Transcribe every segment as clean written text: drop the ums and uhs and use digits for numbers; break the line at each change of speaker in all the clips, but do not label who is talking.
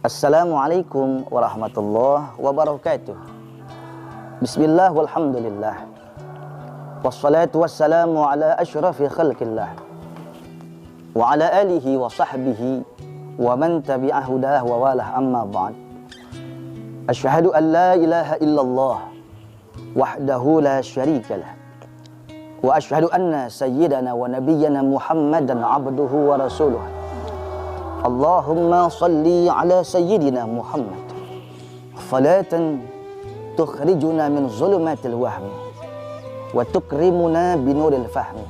Assalamualaikum warahmatullahi wabarakatuh. Bismillah walhamdulillah. Wassalatu wassalamu ala ashrafi khalqillah wa ala alihi wa sahbihi wa man tabi'a hudah wa walah, amma ba'd. Asyhadu an la ilaha illallah wahdahu la syarika lah wa asyhadu anna sayyidana wa nabiyyana Muhammadan abduhu wa rasuluh. Allahumma salli ala sayyidina Muhammad salatan tukhrijuna min zulumatil wahmi wa tukrimuna binuril fahmi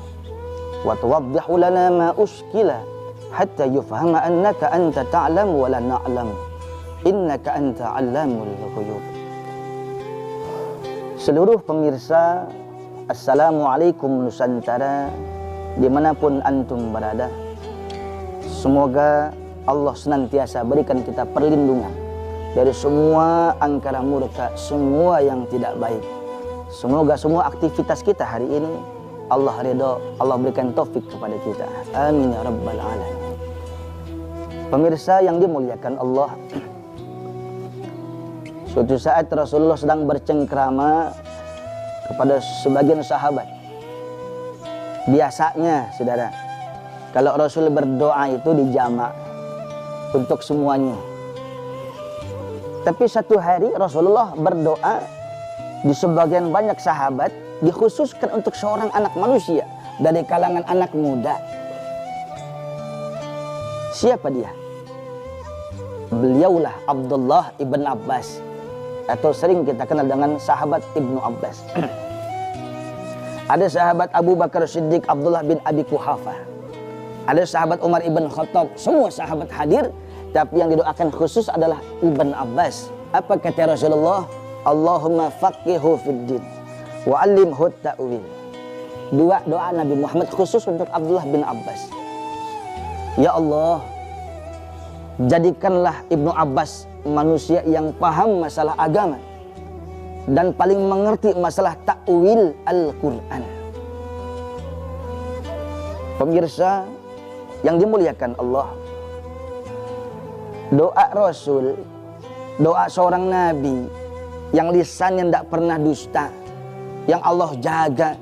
wa tuwaddihu lana ma uskila hatta yufhama annaka anta ta'lamu wa la na'lam innaka anta 'allamul ghuyub. Seluruh pemirsa, Assalamualaikum Nusantara, dimanapun antum berada. Semoga Allah senantiasa berikan kita perlindungan dari semua angkara murka, semua yang tidak baik. Semoga semua aktivitas kita hari ini Allah ridho, Allah berikan taufik kepada kita. Amin ya rabbal alamin. Pemirsa yang dimuliakan Allah, suatu saat Rasulullah sedang bercengkrama kepada sebagian sahabat. Biasanya, saudara, kalau Rasul berdoa itu dijamak untuk semuanya. Tapi satu hari Rasulullah berdoa di sebagian banyak sahabat, dikhususkan untuk seorang anak manusia dari kalangan anak muda. Siapa dia? Beliaulah Abdullah ibn Abbas, atau sering kita kenal dengan sahabat Ibnu Abbas. Ada sahabat Abu Bakar Siddiq, Abdullah bin Abi Quhafah. Ada sahabat Umar ibn Khattab. Semua sahabat hadir, tapi yang didoakan khusus adalah Ibn Abbas. Apa kata Rasulullah? Allahumma faqihu fid din wa 'allimhu ta'wil. Dua doa Nabi Muhammad khusus untuk Abdullah bin Abbas. Ya Allah, jadikanlah Ibnu Abbas manusia yang paham masalah agama dan paling mengerti masalah ta'wil Al-Quran. Pemirsa yang dimuliakan Allah, doa Rasul, doa seorang Nabi yang lisannya tidak pernah dusta, yang Allah jaga,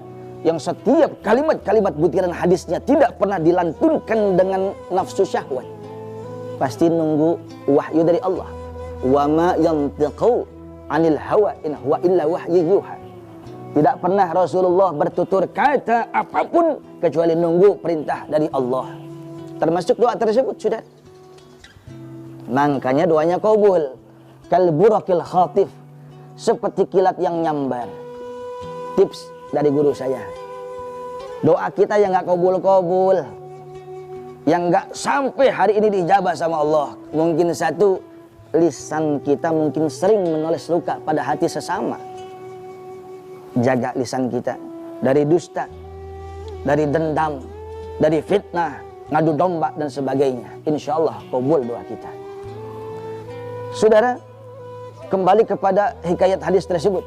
yang setiap kalimat-kalimat butiran hadisnya tidak pernah dilantunkan dengan nafsu syahwat, pasti nunggu wahyu dari Allah. Wa ma yantiqu 'anil hawa in huwa illa wahyu yuha. Tidak pernah Rasulullah bertutur kata apapun kecuali nunggu perintah dari Allah. Termasuk doa tersebut, sudah. Makanya doanya qabul. Kal burakil khatif, seperti kilat yang nyambar. Tips dari guru saya. Doa kita yang enggak qabul-qabul, yang enggak sampai hari ini dijabah sama Allah, mungkin satu, lisan kita mungkin sering menulis luka pada hati sesama. Jaga lisan kita dari dusta, dari dendam, dari fitnah, ngadu domba dan sebagainya. Insya Allah qabul doa kita. Saudara, kembali kepada hikayat hadis tersebut.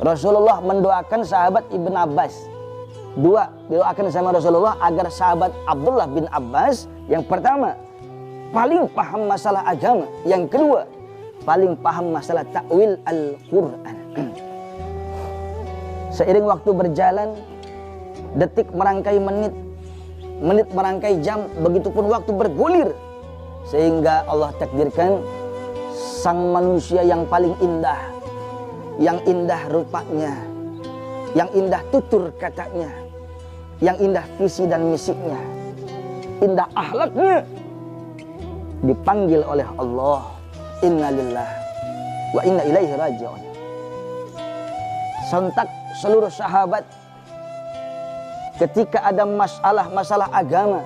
Rasulullah mendoakan sahabat Ibn Abbas. Dua didoakan sama Rasulullah agar sahabat Abdullah bin Abbas, yang pertama paling paham masalah agama, yang kedua paling paham masalah ta'wil Al-Quran. Seiring waktu berjalan, detik merangkai menit, menit merangkai jam, begitupun waktu bergulir, sehingga Allah takdirkan sang manusia yang paling indah, yang indah rupanya, yang indah tutur katanya, yang indah visi dan misinya, indah akhlaknya, dipanggil oleh Allah, inna lillah wa inna ilaihi raji'un. Sontak seluruh sahabat, ketika ada masalah-masalah agama,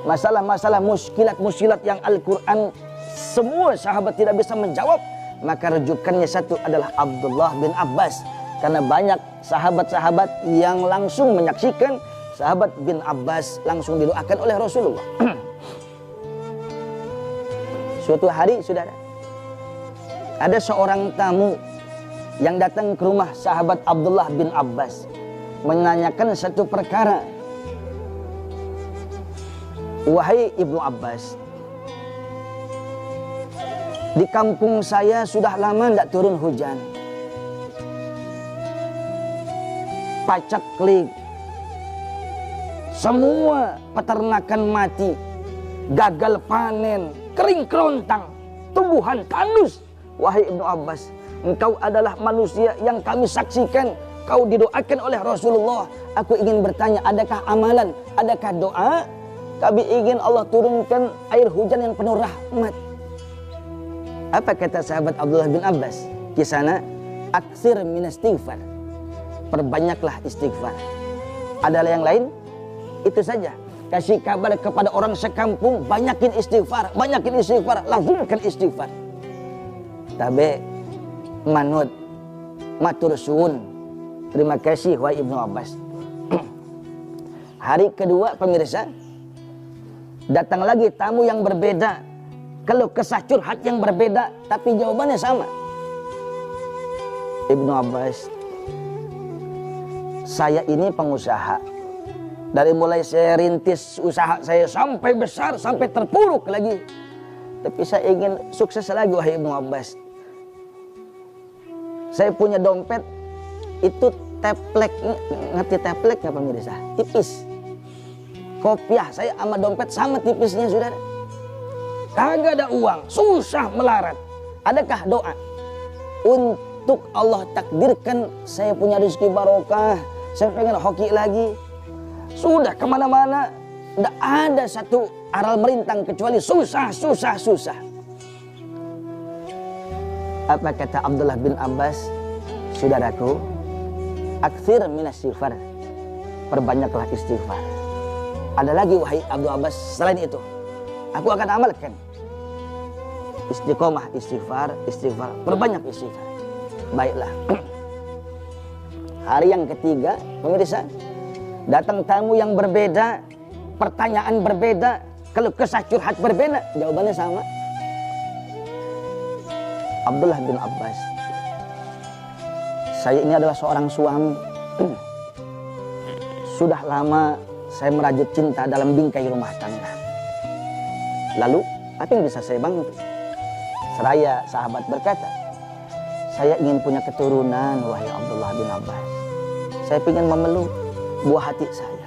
masalah-masalah muskilat-muskilat yang Al-Quran semua sahabat tidak bisa menjawab, maka rujukannya satu adalah Abdullah bin Abbas. Karena banyak sahabat-sahabat yang langsung menyaksikan sahabat bin Abbas langsung didoakan oleh Rasulullah. Suatu hari, saudara, ada seorang tamu yang datang ke rumah sahabat Abdullah bin Abbas menanyakan satu perkara. Wahai Ibnu Abbas, Di kampung saya sudah lama tidak turun hujan. Paceklik, semua peternakan mati, gagal panen, kering kerontang, tumbuhan tandus. Wahai Ibnu Abbas, engkau adalah manusia yang kami saksikan kau didoakan oleh Rasulullah. Aku ingin bertanya, adakah amalan, adakah doa? Kami ingin Allah turunkan air hujan yang penuh rahmat. Apa kata sahabat Abdullah bin Abbas? Kisana, aksir min istighfar. Perbanyaklah istighfar. Adalah yang lain? Itu saja. Kasih kabar kepada orang sekampung, banyakin istighfar, lazimkan istighfar. Tabe manut matur suwun. Terima kasih wahai Ibnu Abbas. Hari kedua pemirsa, datang lagi tamu yang berbeda. Kalau kesah curhat yang berbeda, tapi jawabannya sama. Ibnu Abbas, saya ini pengusaha. Dari mulai saya rintis usaha saya sampai besar, sampai terpuruk lagi. Tapi saya ingin sukses lagi wahai Ibnu Abbas. Saya punya dompet, itu teplek, ngerti teplek nggak pemirsa? Tipis. Kopiah saya sama dompet sama tipisnya saudara. Kagak ada uang, susah melarat. Adakah doa untuk Allah takdirkan saya punya rezeki barokah, saya pengen hoki lagi? Sudah kemana-mana, tidak ada satu aral merintang kecuali susah. Apa kata Abdullah bin Abbas? Saudaraku, aktsir minas istighfar, perbanyaklah istighfar. Ada lagi wahai Abdul Abbas selain itu, aku akan amalkan. Istiqomah istighfar, perbanyak istighfar. Baiklah. Hari yang ketiga, pemirsa, datang tamu yang berbeda, pertanyaan berbeda, kalau kesah curhat berbeda, jawabannya sama. Abdullah bin Abbas, saya ini adalah seorang suami. Sudah lama saya merajut cinta dalam bingkai rumah tangga. Lalu, apa yang bisa saya bantu? Seraya sahabat berkata, saya ingin punya keturunan wahai Abdullah bin Abbas. Saya ingin memeluk buah hati saya.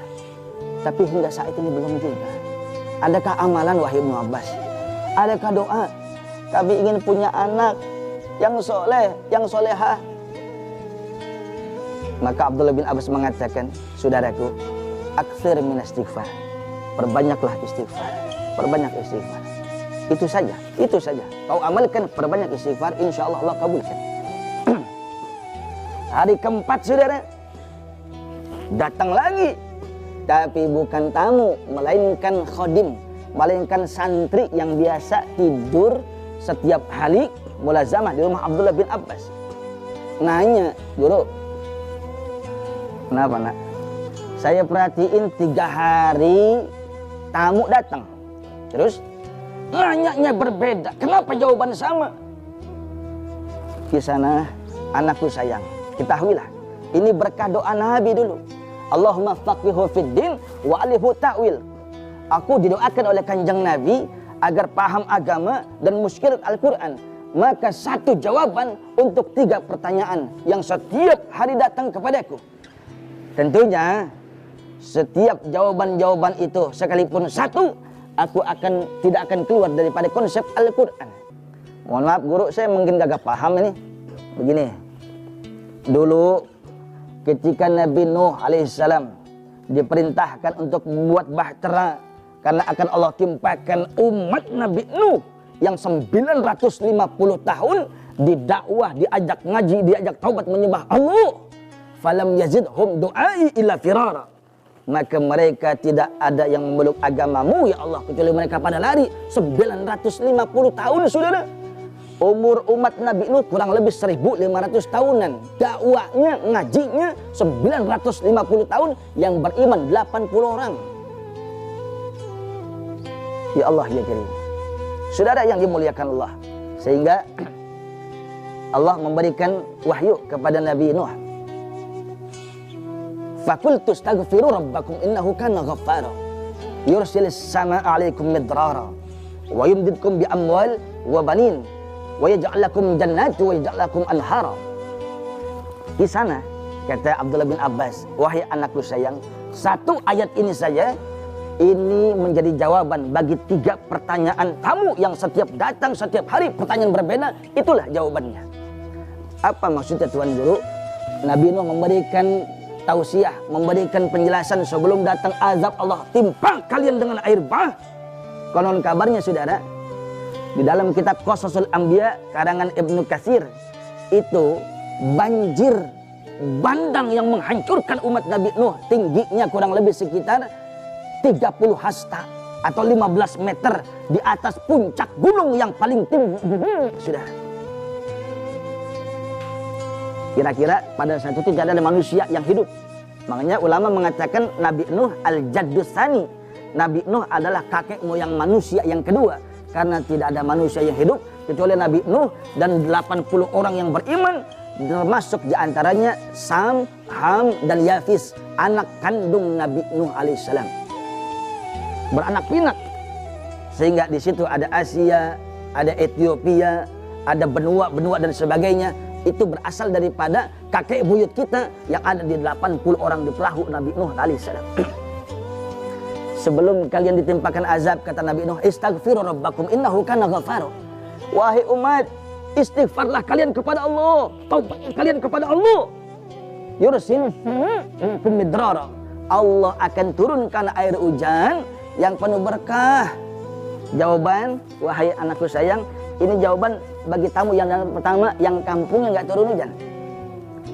Tapi hingga saat ini belum juga. Adakah amalan wahai Ibnu Abbas? Adakah doa? Kami ingin punya anak yang soleh, yang solehah. Maka Abdullah bin Abbas mengatakan, saudaraku, aktsir min istighfar. Perbanyaklah istighfar. Perbanyak istighfar. Itu saja. Kau amalkan, perbanyak istighfar, insya Allah kabulkan. Hari keempat saudara, datang lagi. Tapi bukan tamu, melainkan khodim, melainkan santri yang biasa tidur setiap hari mulazamah di rumah Abdullah bin Abbas. Nanya, guru, kenapa nak? Saya perhatiin 3 hari tamu datang. Terus nanyanya berbeda. Kenapa jawaban sama? Kisana, anakku sayang, ketahuilah, ini berkah doa Nabi dulu. Allahumma faqihu fid din wa alihu ta'wil. Aku didoakan oleh kanjeng Nabi agar paham agama dan muskilat Al-Quran. Maka satu jawaban untuk 3 pertanyaan yang setiap hari datang kepadaku. Tentunya setiap jawaban-jawaban itu sekalipun satu, aku tidak akan keluar daripada konsep Al-Quran. Mohon maaf guru, saya mungkin gagap paham ini. Begini, dulu ketika Nabi Nuh alaihissalam diperintahkan untuk membuat bahtera karena akan Allah timpakan umat Nabi Nuh yang 950 tahun didakwah, diajak ngaji, diajak taubat menyembah Allah. Falam yazidhum du'ai illa firara. Maka mereka tidak ada yang memeluk agamamu ya Allah kecuali mereka pada lari. 950 tahun saudara. Umur umat Nabi Nuh kurang lebih 1500 tahunan. Dakwahnya, ngajinya 950 tahun, yang beriman 80 orang. Ya Allah ya Karim. Saudara yang dimuliakan Allah. Sehingga Allah memberikan wahyu kepada Nabi Nuh. Fakultu astaghfiru rabbakum innahu kana ghaffara yursilis samaa alaikum midrara wa yumdidkum bi amwal wa banin wa yaj'al lakum jannati wa yaj'al lakum anhara. Di sana kata Abdullah bin Abbas, wahai anakku sayang, satu ayat ini saja ini menjadi jawaban bagi 3 pertanyaan kamu yang setiap datang setiap hari pertanyaan berbeda, itulah jawabannya. Apa maksudnya Tuan Guru? Nabi Nuh memberikan tausiah, memberikan penjelasan sebelum datang azab Allah timpa kalian dengan air bah. Konon kabarnya saudara, di dalam kitab Qasasul Anbiya karangan Ibnu Katsir itu banjir bandang yang menghancurkan umat Nabi Nuh tingginya kurang lebih sekitar 30 hasta atau 15 meter di atas puncak gunung yang paling tinggi. Sudah. Kira-kira pada saat itu tidak ada manusia yang hidup. Makanya ulama mengatakan Nabi Nuh al-Jaddus Tsani. Nabi Nuh adalah kakek moyang manusia yang kedua. Karena tidak ada manusia yang hidup kecuali Nabi Nuh dan 80 orang yang beriman. Termasuk diantaranya Sam, Ham, dan Yafis, anak kandung Nabi Nuh alaihissalam. Beranak pinak. Sehingga di situ ada Asia, ada Ethiopia, ada benua-benua dan sebagainya. Itu berasal daripada kakek buyut kita yang ada di 80 orang di perahu Nabi Nuh alaihissalam. Sebelum kalian ditimpakan azab, kata Nabi Nuh, istaghfiru rabbakum innahu kana ghafara. Wahai umat, istighfarlah kalian kepada Allah, taubat kalian kepada Allah. Yursil midrara. Allah akan turunkan air hujan yang penuh berkah. Jawaban, wahai anakku sayang, ini jawaban bagi tamu yang pertama yang kampungnya nggak turun hujan.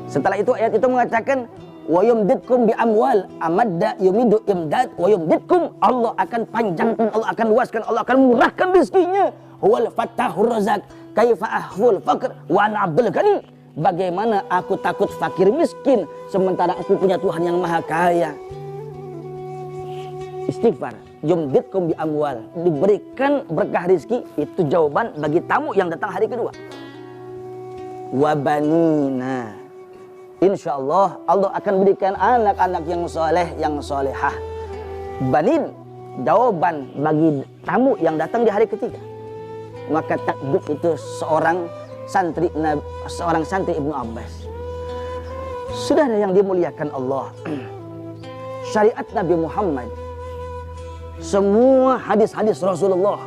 Setelah itu ayat itu mengatakan wa yumdidkum bi amwal amadda yumidu imdad wa yumdidkum, Allah akan panjangkan, Allah akan luaskan, Allah akan murahkan rezekinya. Huwal fattahur razak kaifa ahful faqr wa ana abdul ghani. Bagaimana aku takut fakir miskin sementara aku punya Tuhan yang maha kaya. Istighfar, yumdidkum bi amwal, diberikan berkah rezeki, itu jawaban bagi tamu yang datang hari kedua. Wa banina, insya Allah Allah akan berikan anak-anak yang soleh, yang solehah. Banin, jawaban bagi tamu yang datang di hari ketiga. Maka takbir itu seorang santri Ibnu Abbas. Saudara yang dimuliakan Allah, syariat Nabi Muhammad, semua hadis-hadis Rasulullah,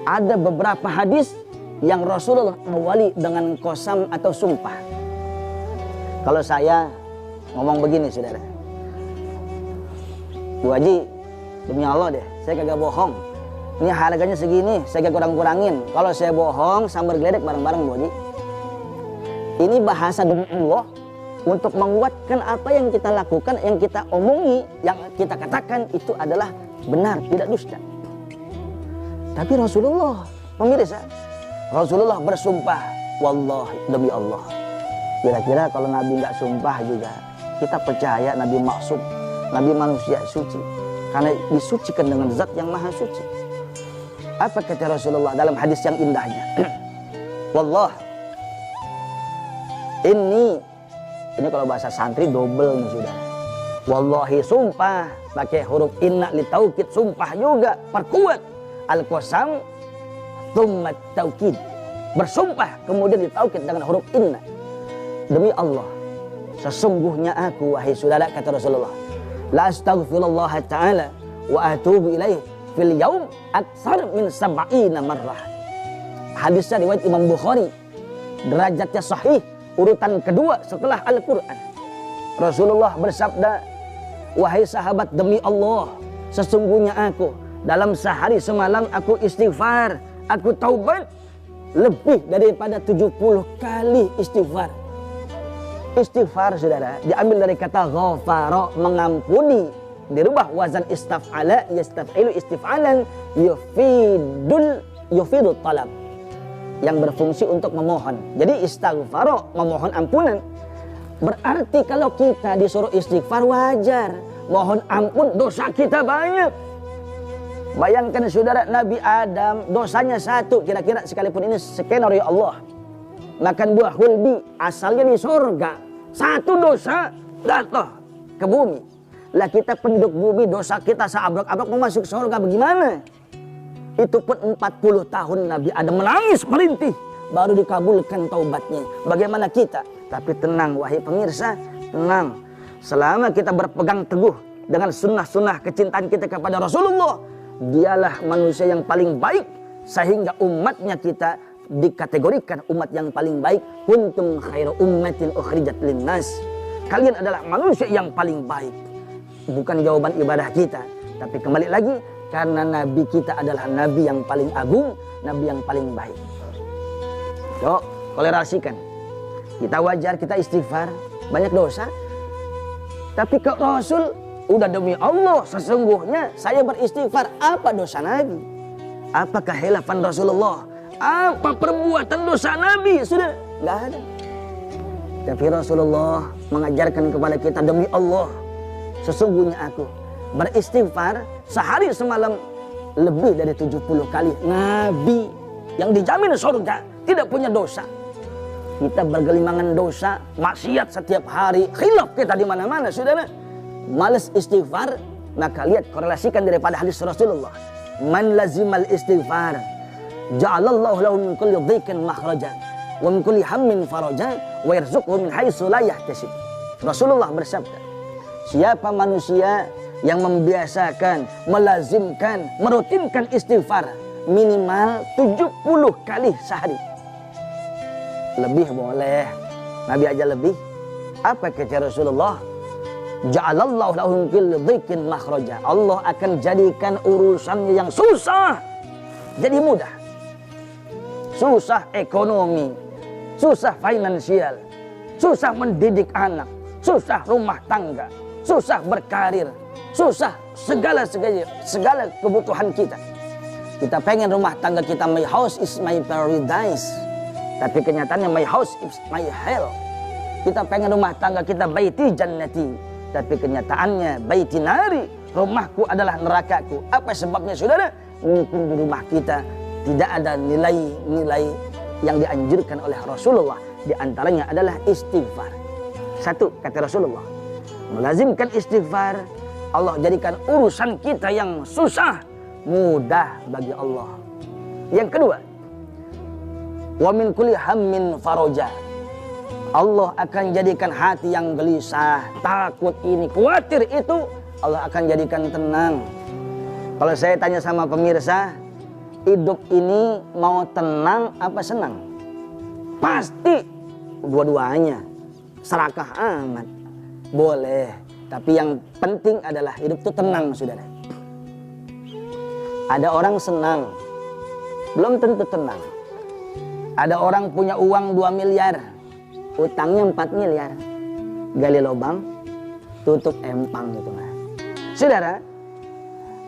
ada beberapa hadis yang Rasulullah awali dengan qasam atau sumpah. Kalau saya ngomong begini saudara, Bu Haji, demi Allah deh, saya kagak bohong. Ini harganya segini, saya kagak kurang-kurangin. Kalau saya bohong, sambar geledek bareng-bareng Bu Haji. Ini bahasa demi Allah untuk menguatkan apa yang kita lakukan, yang kita omongi, yang kita katakan itu adalah benar, tidak dusta. Tapi Rasulullah, pemirsa, Rasulullah bersumpah, wallahi, demi Allah. Kira-kira kalau Nabi nggak sumpah juga, kita percaya Nabi maksum, Nabi manusia suci, karena disucikan dengan zat yang maha suci. Apa kata Rasulullah dalam hadis yang indahnya? Wallah, ini kalau bahasa santri double nih saudara. Wallahi sumpah, pakai huruf inna li taukid, sumpah juga, perkuat. Al-qasam tsumma taukid, bersumpah kemudian ditaukid dengan huruf inna. Demi Allah, sesungguhnya aku, wahai saudara, kata Rasulullah, la astaghfirullah ta'ala wa atubu ilaih fil yaum aksar min sab'ina marrah. Hadisnya riwayat Imam Bukhari, derajatnya sahih, urutan kedua setelah Al-Quran. Rasulullah bersabda, wahai sahabat, demi Allah, sesungguhnya aku dalam sehari semalam aku istighfar, aku taubat lebih daripada 70 kali istighfar. Istighfar saudara diambil dari kata ghafara, mengampuni, dirubah wazan istaf'ala, yastaf'ilu istif'alan, yufidul talab, yang berfungsi untuk memohon. Jadi istighfar, memohon ampunan. Berarti kalau kita disuruh istighfar wajar, mohon ampun, dosa kita banyak. Bayangkan saudara, Nabi Adam dosanya satu, kira-kira sekalipun ini skenario Allah, makan buah hulbi, asalnya di surga, satu dosa jatuh ke bumi. Lah kita penduduk bumi, dosa kita seabrok-abrok mau masuk surga bagaimana? Itu pun 40 tahun Nabi Adam menangis merintih, baru dikabulkan taubatnya. Bagaimana kita? Tapi tenang wahai pemirsa, tenang. Selama kita berpegang teguh dengan sunnah-sunnah kecintaan kita kepada Rasulullah, dialah manusia yang paling baik, sehingga umatnya kita dikategorikan umat yang paling baik. Kuntum khairu ummatin ukhrijat linnas. Kalian adalah manusia yang paling baik. Bukan jawaban ibadah kita, tapi kembali lagi karena Nabi kita adalah Nabi yang paling agung, Nabi yang paling baik. Yuk, kolerasikan. Kita wajar, kita istighfar, banyak dosa. Tapi ke Rasul, udah demi Allah, sesungguhnya saya beristighfar. Apa dosa Nabi? Apa kehilafan Rasulullah? Apa perbuatan dosa Nabi? Sudah, nggak ada. Tapi Rasulullah mengajarkan kepada kita, demi Allah, sesungguhnya aku beristighfar sehari semalam lebih dari 70 kali. Nabi yang dijamin surga, tidak punya dosa. Kita bergelimangan dosa, maksiat setiap hari, khilaf kita di mana-mana, saudara. Malas istighfar, maka lihat korelasikan daripada hadis Rasulullah. Man lazimal istighfar, ja'alallahu lahu min kulli dhiqin makhraja, wa min kulli hammin faraja, wa yarzuqhu min haitsu la yahtasib. Rasulullah bersabda, siapa manusia yang membiasakan, melazimkan, merutinkan istighfar minimal 70 kali sehari. Lebih boleh, Nabi aja lebih. Apa kata Rasulullah? Ja'alallahu lahu min kulli dhiqin makhraja. Allah akan jadikan urusannya yang susah jadi mudah. Susah ekonomi, susah finansial, susah mendidik anak, susah rumah tangga, susah berkarir, susah segala kebutuhan kita. Kita pengen rumah tangga kita, my house is my paradise, tapi kenyataannya my house is my hell. Kita pengen rumah tangga kita baiti jannati, tapi kenyataannya baiti nari, rumahku adalah nerakaku. Apa sebabnya, saudara? Mungkin di rumah kita tidak ada nilai-nilai yang dianjurkan oleh Rasulullah. Di antaranya adalah istighfar. Satu, kata Rasulullah, melazimkan istighfar, Allah jadikan urusan kita yang susah mudah bagi Allah. Yang kedua, wa min kulli hammin faraja. Allah akan jadikan hati yang gelisah, takut ini, khawatir itu, Allah akan jadikan tenang. Kalau saya tanya sama pemirsa, hidup ini mau tenang apa senang? Pasti dua-duanya. Serakah amat. Boleh, tapi yang penting adalah hidup itu tenang, saudara. Ada orang senang, belum tentu tenang. Ada orang punya uang 2 miliar, utangnya 4 miliar. Gali lubang, tutup empang gitu. Saudara,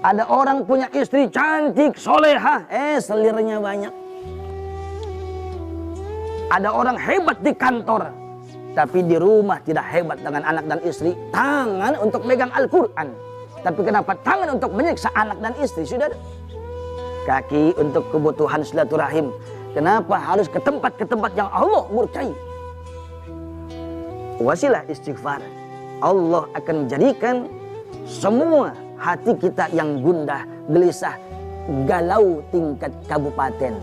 ada orang punya istri cantik, soleha, selirnya banyak. Ada orang hebat di kantor, tapi di rumah tidak hebat dengan anak dan istri. Tangan untuk megang Al-Quran, tapi kenapa tangan untuk menyiksa anak dan istri, saudara? Kaki untuk kebutuhan silaturahim, kenapa harus ke tempat yang Allah murkai? Wasilah istighfar, Allah akan jadikan semua hati kita yang gundah, gelisah, galau tingkat kabupaten.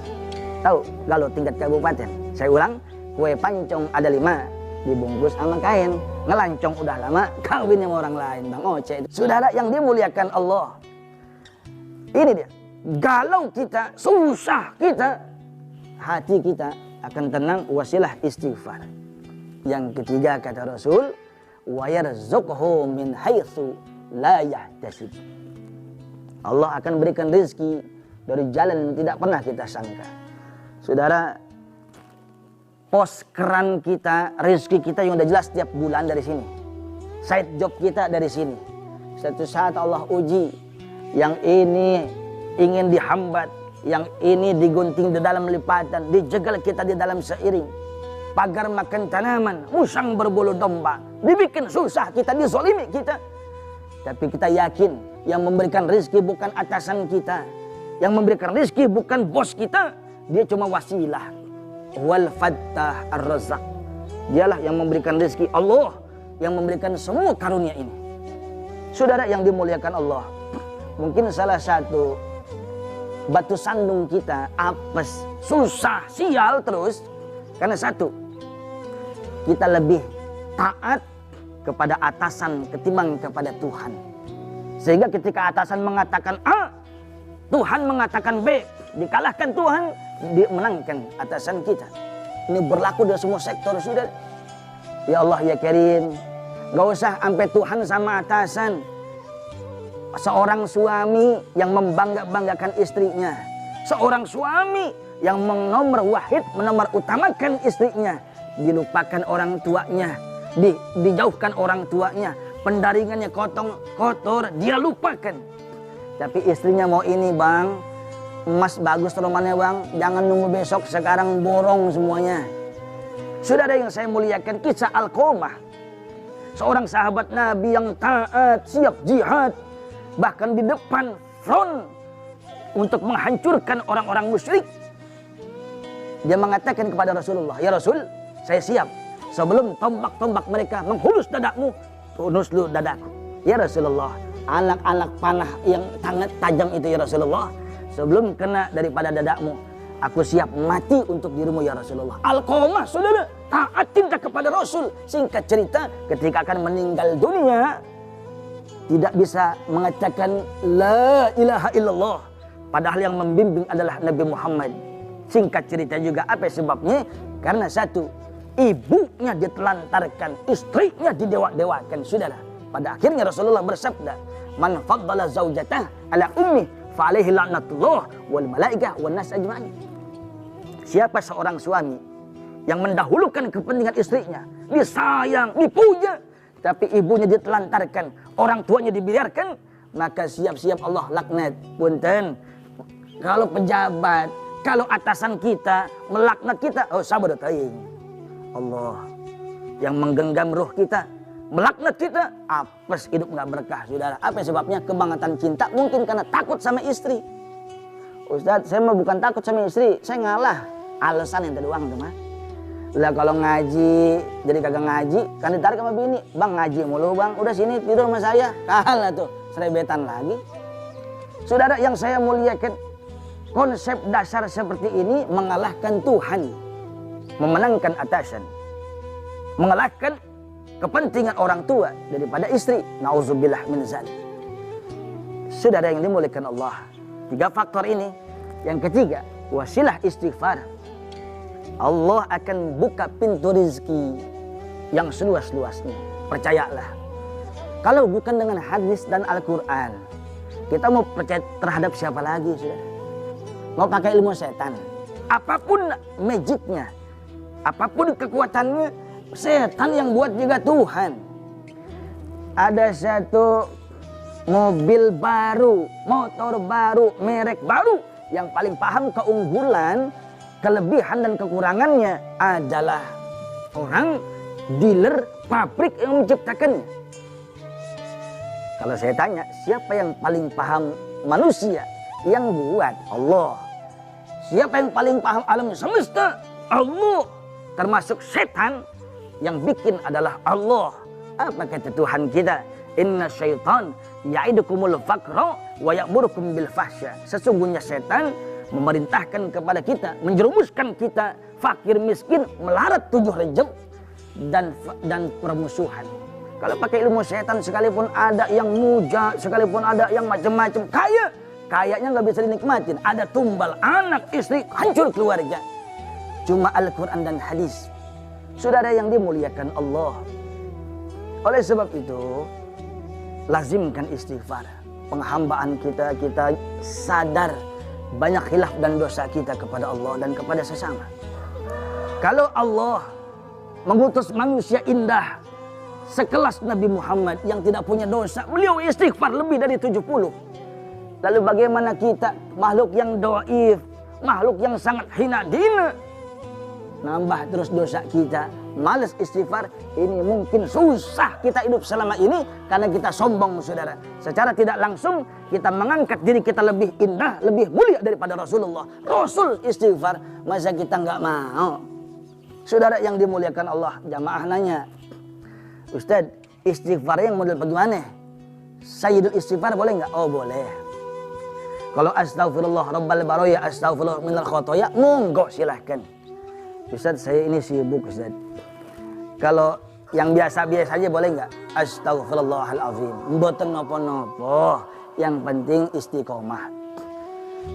Tahu galau tingkat kabupaten? Saya ulang, kue pancong ada 5, dibungkus sama kain. Ngelancong udah lama, kawin sama orang lain, Bang Oce. Saudara yang dimuliakan Allah, ini dia, galau kita, susah kita, hati kita akan tenang, wasilah istighfar. Yang ketiga kata Rasul, wa yarzuqhu min haitsu la yahtasib. Allah akan berikan rezeki dari jalan yang tidak pernah kita sangka. Saudara, pos keran kita, rezeki kita yang udah jelas setiap bulan dari sini. Side job kita dari sini. Suatu saat Allah uji, yang ini ingin dihambat, yang ini digunting di dalam lipatan, dijegal kita di dalam seiring. Pagar makan tanaman, musang berbulu domba, dibikin susah kita, dizolimi kita. Tapi kita yakin yang memberikan rezeki bukan atasan kita, yang memberikan rezeki bukan bos kita, dia cuma wasilah. Wal fattah ar-razzaq, dialah yang memberikan rezeki, Allah yang memberikan semua karunia ini. Saudara yang dimuliakan Allah, mungkin salah satu batu sandung kita, apes, susah, sial terus. Karena satu, kita lebih taat kepada atasan ketimbang kepada Tuhan. Sehingga ketika atasan mengatakan A, Tuhan mengatakan B, dikalahkan Tuhan, dimenangkan atasan kita. Ini berlaku di semua sektor, sudah. Ya Allah ya Karim, gak usah sampai Tuhan sama atasan. Seorang suami yang membangga-banggakan istrinya, seorang suami yang menomor utamakan istrinya, dilupakan orang tuanya, dijauhkan orang tuanya, pendaringannya kotor, dia lupakan. Tapi istrinya mau ini bang, emas bagus romannya bang, jangan nunggu besok, sekarang borong semuanya. Saudara yang saya muliakan, kisah Alqamah, seorang sahabat Nabi yang taat, siap jihad, bahkan di depan front untuk menghancurkan orang-orang musyrik. Dia mengatakan kepada Rasulullah, ya Rasul, saya siap. Sebelum tombak-tombak mereka menghulus dadamu, tunus lu dadaku. Ya Rasulullah, anak-anak panah yang sangat tajam itu ya Rasulullah, sebelum kena daripada dadamu, aku siap mati untuk dirimu ya Rasulullah. Alqamah, saudara, taat cinta kepada Rasul. Singkat cerita, ketika akan meninggal dunia, tidak bisa mengatakan la ilaha illallah, padahal yang membimbing adalah Nabi Muhammad. Singkat cerita juga, apa sebabnya? Karena satu, ibunya ditelantarkan, istrinya didewa-dewakan, saudara. Pada akhirnya Rasulullah bersabda, man faddala zaujatah ala ummi fa alaihi la'natullah wal malaikah wan nas ajma'in. Siapa seorang suami yang mendahulukan kepentingan istrinya, disayang, dipuja, tapi ibunya ditelantarkan, orang tuanya dibiarkan, maka siap-siap Allah laknat. Punten, kalau pejabat, kalau atasan kita melaknat kita, oh sabar teuing. Allah yang menggenggam ruh kita, melaknat kita, apes hidup nggak berkah, saudara. Apa sebabnya? Kebangatan cinta, mungkin karena takut sama istri. Ustadz, saya mah bukan takut sama istri, saya ngalah. Alasan yang terdoang tuh mah. Lah kalau ngaji, jadi kagak ngaji, kan ditarik sama bini. Bang ngaji mulu bang, udah sini tidur sama saya. Kalah tuh, serebetan lagi. Saudara yang saya muliakan, konsep dasar seperti ini mengalahkan Tuhan, memenangkan atasan, mengalahkan kepentingan orang tua daripada istri. Nauzubillah min zalik. Saudara yang dimuliakan Allah, 3 faktor ini. Yang ketiga, wasilah istighfar. Allah akan buka pintu rezeki yang seluas-luasnya. Percayalah. Kalau bukan dengan hadis dan Al-Quran, kita mau percaya terhadap siapa lagi, saudara? Mau pakai ilmu setan, apapun magicnya, apapun kekuatannya, setan yang buat juga Tuhan. Ada satu mobil baru, motor baru, merek baru, yang paling paham keunggulan, kelebihan dan kekurangannya adalah orang dealer pabrik yang menciptakannya. Kalau saya tanya, siapa yang paling paham manusia? Yang buat Allah. Siapa yang paling paham alam semesta? Allah. Termasuk setan, yang bikin adalah Allah. Apa kata Tuhan kita? Inna syaitan ya'idukumul faqra wa ya'murukum bil fahsya. Sesungguhnya setan memerintahkan kepada kita, menjerumuskan kita fakir miskin, melarat 7 rejim dan permusuhan. Kalau pakai ilmu setan, sekalipun ada yang muja, sekalipun ada yang macam-macam, kayaknya nggak bisa dinikmatin. Ada tumbal anak, istri, hancur keluarga. Cuma Al-Quran dan hadis. Saudara yang dimuliakan Allah, oleh sebab itu lazimkan istighfar. Penghambaan kita sadar banyak khilaf dan dosa kita kepada Allah dan kepada sesama. Kalau Allah mengutus manusia indah sekelas Nabi Muhammad yang tidak punya dosa, beliau istighfar lebih dari 70. Lalu bagaimana kita, makhluk yang dhaif, makhluk yang sangat hina dina, nambah terus dosa kita, malas istighfar. Ini mungkin susah kita hidup selama ini karena kita sombong, saudara. Secara tidak langsung kita mengangkat diri kita lebih indah, lebih mulia daripada Rasulullah. Rasul istighfar, masa kita nggak mau? Saudara yang dimuliakan Allah, jamaah nanya, Ustadz, istighfar yang model bagaimana? Sayyidul istighfar boleh nggak? Oh boleh. Kalau astagfirullah rabbal baroya, astagfirullah minal khotoya, monggo silahkan. Ustaz, saya ini sibuk Ustaz. Kalau yang biasa-biasa aja boleh nggak? Astagfirullahalazim. Mboten nopo-nopo. Yang penting istiqomah.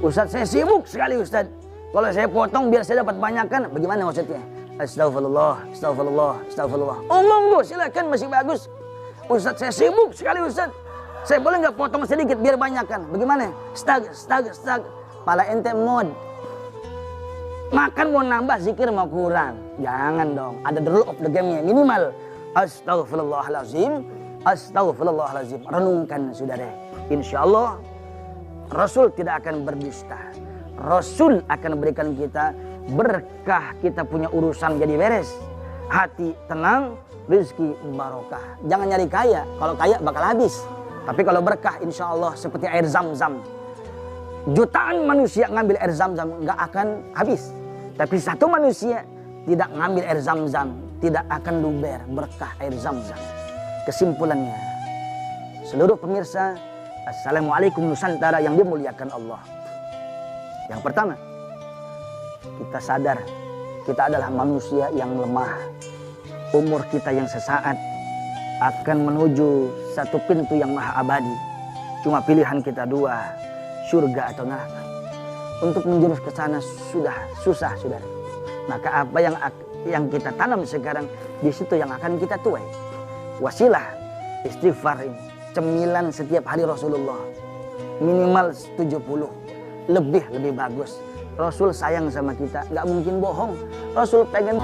Ustaz, saya sibuk sekali Ustaz. Kalau saya potong biar saya dapat banyakan, bagaimana maksudnya? Astagfirullah, astagfirullah, astagfirullah. Oh monggo silahkan, masih bagus. Ustaz, saya sibuk sekali Ustaz. Saya boleh nggak potong sedikit biar banyakan? Bagaimana? Stag. Pala ente mod. Makan mau nambah, zikir mau kurang. Jangan dong. Ada the rule of the game-nya. Minimal. Astagfirullahalazim. Astagfirullahalazim. Renungkan saudara. Insya Allah Rasul tidak akan berdusta. Rasul akan berikan kita berkah, kita punya urusan jadi beres. Hati tenang, rezeki barokah. Jangan nyari kaya. Kalau kaya bakal habis. Tapi kalau berkah insya Allah seperti air zam-zam. Jutaan manusia ngambil air zam-zam nggak akan habis. Tapi satu manusia tidak ngambil air zam-zam tidak akan luber berkah air zam-zam. Kesimpulannya, seluruh pemirsa, Assalamualaikum Nusantara yang dimuliakan Allah. Yang pertama, kita sadar kita adalah manusia yang lemah. Umur kita yang sesaat akan menuju satu pintu yang maha abadi. Cuma pilihan kita dua, surga atau neraka. Untuk menjurus ke sana sudah susah, saudara. Maka apa yang kita tanam sekarang, di situ yang akan kita tuai. Wasilah istighfar ini, cemilan setiap hari Rasulullah. Minimal 70, lebih bagus. Rasul sayang sama kita, nggak mungkin bohong. Rasul pengen